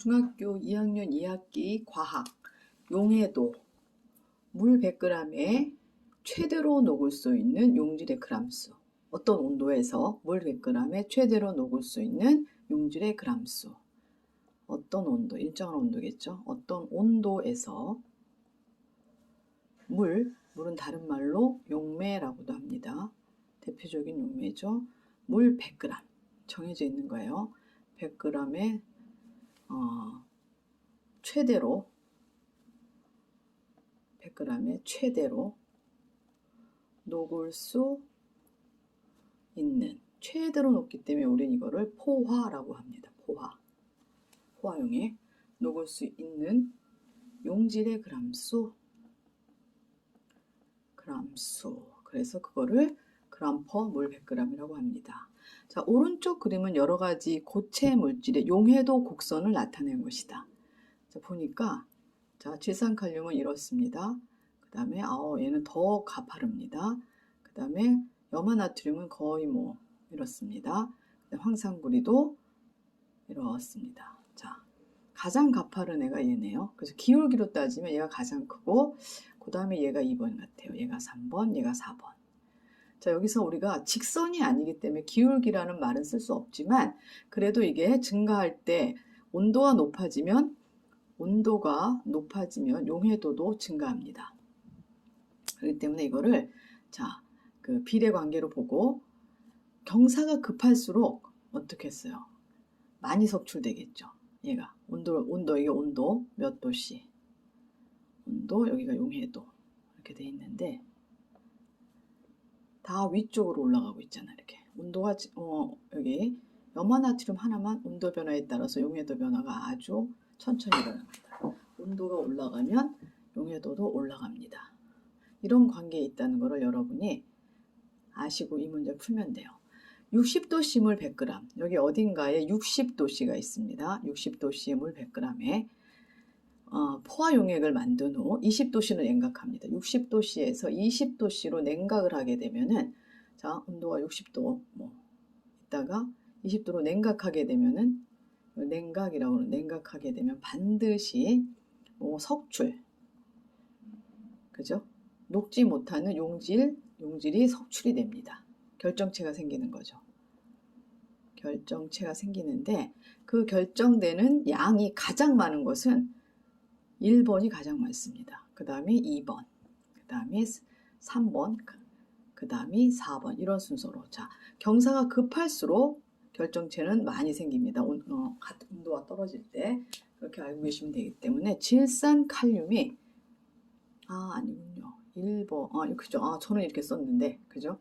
중학교 2학년 2학기 과학 용해도 물 100g에 최대로 녹을 수 있는 용질의 그람수. 어떤 온도에서 물 100g에 최대로 녹을 수 있는 용질의 그람수. 어떤 온도, 일정한 온도겠죠. 어떤 온도에서 물은 다른 말로 용매라고도 합니다. 대표적인 용매죠. 물 100g 정해져 있는 거예요. 100g에 최대로 100g에 최대로 녹을 수 있는, 최대로 녹기 때문에 우리는 이거를 포화라고 합니다. 포화용에 녹을 수 있는 용질의 그람수. 그래서 그거를 그람 퍼 물 100g이라고 합니다. 자, 오른쪽 그림은 여러 가지 고체 물질의 용해도 곡선을 나타낸 것이다. 자, 보니까 자, 질산칼륨은 이렇습니다. 그 다음에 얘는 더 가파릅니다. 그 다음에 염화나트륨은 거의 이렇습니다. 황산구리도 이렇습니다. 자, 가장 가파른 애가 얘네요. 그래서 기울기로 따지면 얘가 가장 크고, 그 다음에 얘가 2번 같아요. 얘가 3번, 얘가 4번. 자, 여기서 우리가 직선이 아니기 때문에 기울기라는 말은 쓸 수 없지만, 그래도 이게 증가할 때 온도가 높아지면 용해도도 증가합니다. 그렇기 때문에 이거를 그 비례 관계로 보고, 경사가 급할수록 어떻게 했어요? 많이 석출되겠죠. 얘가 이게 온도 몇 도씨, 온도 여기가 용해도 이렇게 돼 있는데 다 위쪽으로 올라가고 있잖아. 이렇게 온도가 여기 염화나트륨 하나만 온도 변화에 따라서 용해도 변화가 아주 천천히 일어납니다. 온도가 올라가면 용해도도 올라갑니다. 이런 관계에 있다는 것을 여러분이 아시고 이 문제 풀면 돼요. 60도씨 물 100g, 여기 어딘가에 60도씨가 있습니다. 60도씨의 물 100g에 포화 용액을 만든 후 20도씨로 냉각합니다. 60도씨에서 20도씨로 냉각을 하게 되면은, 자, 온도가 60도 있다가 20도로 냉각하게 되면은, 냉각하게 되면 반드시 석출, 그죠? 녹지 못하는 용질이 석출이 됩니다. 결정체가 생기는 거죠. 결정체가 생기는데, 그 결정되는 양이 가장 많은 것은 1번이 가장 많습니다. 그 다음에 2번, 그 다음에 3번, 그 다음에 4번, 이런 순서로. 자, 경사가 급할수록 결정체는 많이 생깁니다. 온도가 떨어질 때. 그렇게 알고 계시면 되기 때문에 질산칼륨이 아니군요. 1번, 그죠? 저는 이렇게 썼는데, 그죠?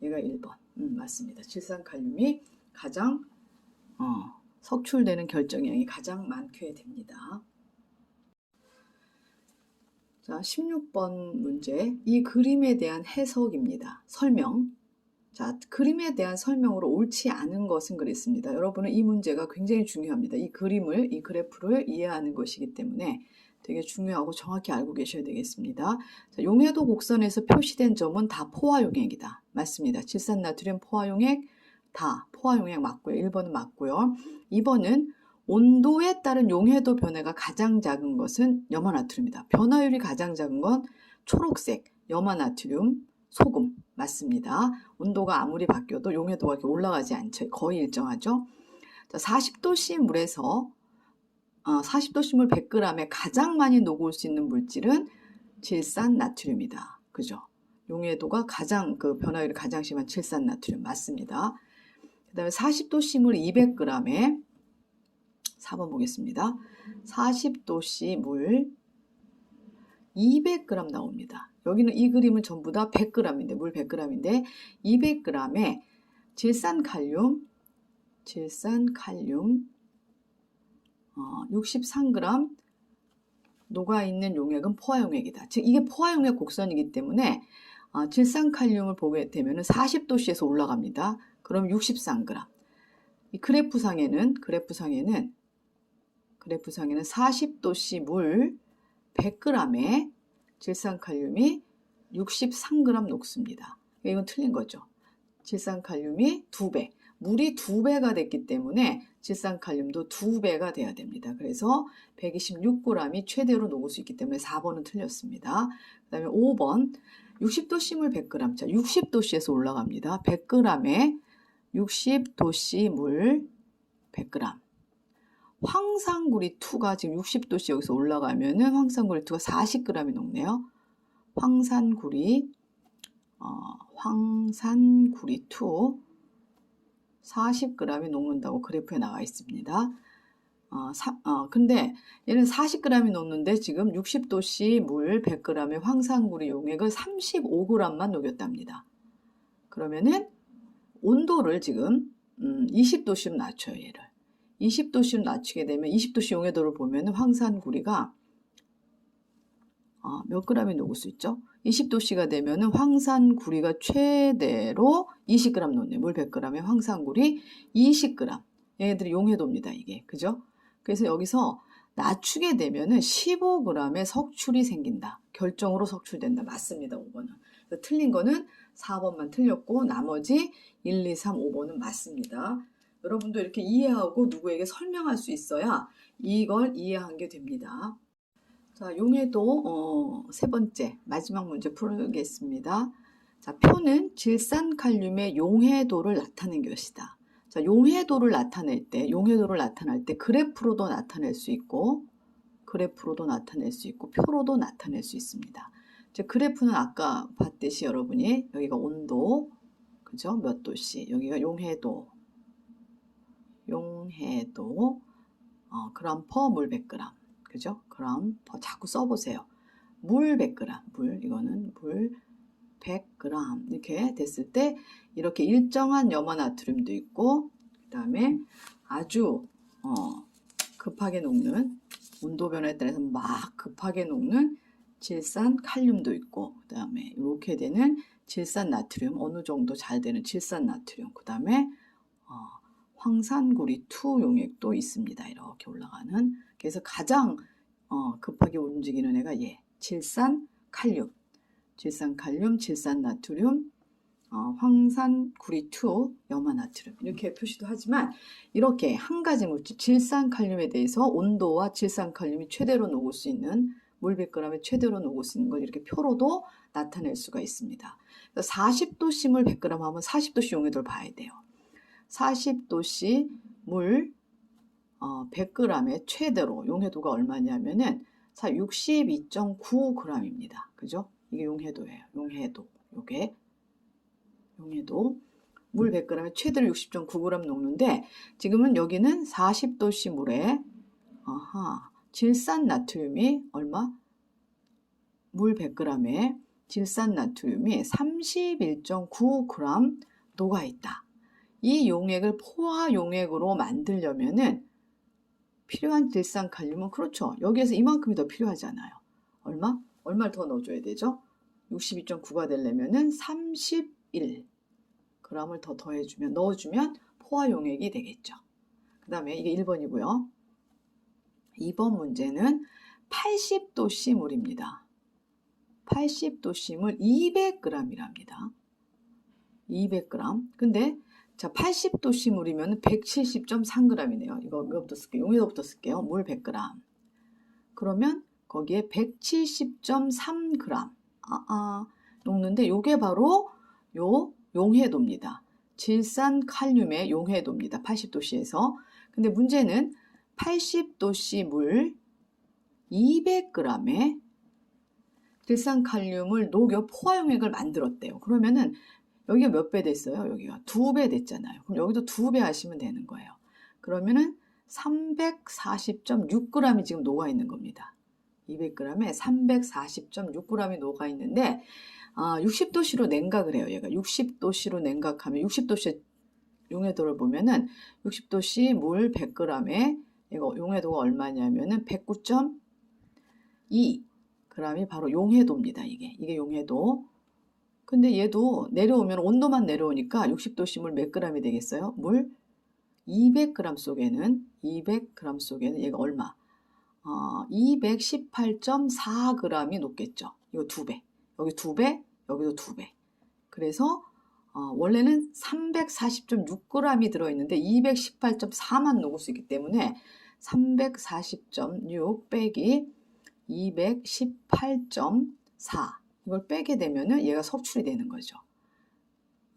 얘가 1번. 맞습니다. 질산칼륨이 가장 석출되는 결정량이 가장 많게 됩니다. 자, 16번 문제. 이 그림에 대한 해석입니다. 설명. 자, 그림에 대한 설명으로 옳지 않은 것은 그랬습니다. 여러분은 이 문제가 굉장히 중요합니다. 이 그래프를 이해하는 것이기 때문에 되게 중요하고 정확히 알고 계셔야 되겠습니다. 자, 용해도 곡선에서 표시된 점은 다 포화용액이다. 맞습니다. 질산나트륨 포화용액, 다 포화용액 맞고요. 1번은 맞고요. 2번은 온도에 따른 용해도 변화가 가장 작은 것은 염화나트륨이다. 변화율이 가장 작은 건 초록색 염화나트륨 소금 맞습니다. 온도가 아무리 바뀌어도 용해도가 이렇게 올라가지 않죠. 거의 일정하죠. 자, 40도씨 물에서 40도씨 물 100g에 가장 많이 녹을 수 있는 물질은 질산나트륨이다. 그죠? 용해도가 가장 변화율이 가장 심한 질산나트륨 맞습니다. 그 다음에 40도씨 물 200g에 4번 보겠습니다. 40도씨 물 200g 나옵니다. 여기는 이 그림은 전부 다 100g인데 물 100g인데 200g에 질산칼륨 63g 녹아있는 용액은 포화용액이다. 즉 이게 포화용액 곡선이기 때문에 질산칼륨을 보게 되면 40도씨에서 올라갑니다. 그럼 63g. 이 그래프상에는 40도씨 물 100g에 질산칼륨이 63g 녹습니다. 이건 틀린 거죠. 질산칼륨이 2배. 물이 2배가 됐기 때문에 질산칼륨도 2배가 돼야 됩니다. 그래서 126g이 최대로 녹을 수 있기 때문에 4번은 틀렸습니다. 그 다음에 5번 60도씨 물 100g. 자, 60도씨에서 올라갑니다. 100g에 60도씨 물 100g. 황산구리 2가 지금 60도씨 여기서 올라가면은 황산구리 2가 40g이 녹네요. 황산구리 2 40g이 녹는다고 그래프에 나와 있습니다. 근데 얘는 40g이 녹는데 지금 60도씨 물 100g의 황산구리 용액을 35g만 녹였답니다. 그러면은 온도를 지금 20도씨로 낮춰요. 얘를 20도씨로 낮추게 되면 20도씨 용해도를 보면 황산구리가 몇 g이 녹을 수 있죠? 20도씨가 되면 황산구리가 최대로 20g 녹네. 물 100g에 황산구리 20g. 얘네들이 용해도입니다. 이게. 그죠? 그래서 여기서 낮추게 되면 15g의 석출이 생긴다. 결정으로 석출된다. 맞습니다. 5번은. 틀린 거는 4번만 틀렸고 나머지 1, 2, 3, 5번은 맞습니다. 여러분도 이렇게 이해하고 누구에게 설명할 수 있어야 이걸 이해한 게 됩니다. 자, 용해도 세 번째 마지막 문제 풀겠습니다. 자, 표는 질산칼륨의 용해도를 나타낸 것이다. 자, 용해도를 나타낼 때 그래프로도 나타낼 수 있고 표로도 나타낼 수 있습니다. 자, 그래프는 아까 봤듯이 여러분이 여기가 온도, 그죠? 몇 도씨, 여기가 용해도, 그람 퍼 물 100g. 그죠? 그럼 자꾸 써보세요. 물 100g, 이거는 물 100g 이렇게 됐을 때 이렇게 일정한 염화나트륨도 있고 그 다음에 아주 급하게 녹는 온도 변화에 따라서 막 급하게 녹는 질산칼륨도 있고 그 다음에 이렇게 되는 질산나트륨 어느 정도 잘 되는 질산나트륨 그 다음에 황산구리 2 용액도 있습니다. 이렇게 올라가는. 그래서 가장 급하게 움직이는 애가 질산칼륨, 질산나트륨, 황산구리 2, 염화나트륨 이렇게 표시도 하지만 이렇게 한 가지 물질 질산칼륨에 대해서 온도와 질산칼륨이 최대로 녹을 수 있는 물 100g에 최대로 녹을 수 있는 걸 이렇게 표로도 나타낼 수가 있습니다. 40도씨 물 100g 하면 40도씨 용해도를 봐야 돼요. 40도씨 물 100g의 최대로 용해도가 얼마냐면은 62.9g입니다. 그죠? 이게 용해도예요. 용해도. 물 100g에 최대로 60.9g 녹는데 지금은 여기는 40도씨 물에 질산나트륨이 얼마? 물 100g에 질산나트륨이 31.9g 녹아있다. 이 용액을 포화 용액으로 만들려면은 필요한 질산칼륨은 그렇죠. 여기에서 이만큼이 더 필요하잖아요. 얼마를 더 넣어줘야 되죠? 62.9가 되려면은 31g을 더 넣어주면 포화 용액이 되겠죠. 그 다음에 이게 1번이고요. 2번 문제는 80도씨 물입니다. 80도씨 물 200g이랍니다. 200g. 근데 자, 80도씨 물이면 170.3g이네요. 이거부터 쓸게요. 용해도부터 쓸게요. 물 100g. 그러면 거기에 170.3g. 녹는데 요게 바로 요 용해도입니다. 질산칼륨의 용해도입니다. 80도씨에서. 근데 문제는 80도씨 물 200g에 질산칼륨을 녹여 포화용액을 만들었대요. 그러면은 여기가 몇 배 됐어요? 여기가 2배 됐잖아요. 그럼 여기도 2배 하시면 되는 거예요. 그러면은 340.6g이 지금 녹아 있는 겁니다. 200g에 340.6g이 녹아 있는데 60도씨로 냉각을 해요. 얘가 60도씨로 냉각하면 60도씨 용해도를 보면은 60도씨 물 100g에 이거 용해도가 얼마냐면은 109.2 g이 바로 용해도입니다. 이게 용해도. 근데 얘도 내려오면 온도만 내려오니까 60도씨 물 몇 g이 되겠어요? 물 200g 속에는 얘가 얼마? 218.4g이 녹겠죠. 이거 2배. 여기 2배, 여기도 2배. 그래서 원래는 340.6g이 들어있는데 218.4만 녹을 수 있기 때문에 340.6 빼기 218.4 이걸 빼게 되면은 얘가 섭출이 되는 거죠.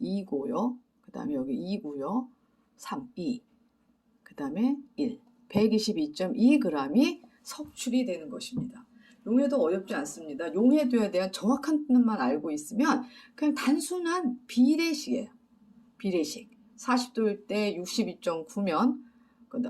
2고요. 그 다음에 여기 2고요. 3, 2. 그 다음에 1. 122.2g이 섭출이 되는 것입니다. 용해도 어렵지 않습니다. 용해도에 대한 정확한 뜻만 알고 있으면 그냥 단순한 비례식이에요. 비례식. 40도일 때 62.9면 그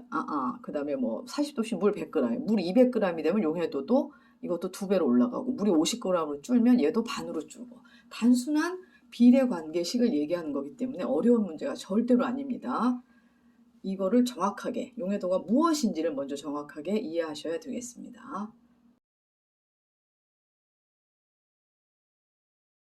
다음에 뭐 40도씩 물 100g, 물 200g이 되면 용해도도 이것도 2배로 올라가고 물이 50g으로 줄면 얘도 반으로 줄고 단순한 비례 관계식을 얘기하는 거기 때문에 어려운 문제가 절대로 아닙니다. 이거를 정확하게 용해도가 무엇인지를 먼저 정확하게 이해하셔야 되겠습니다.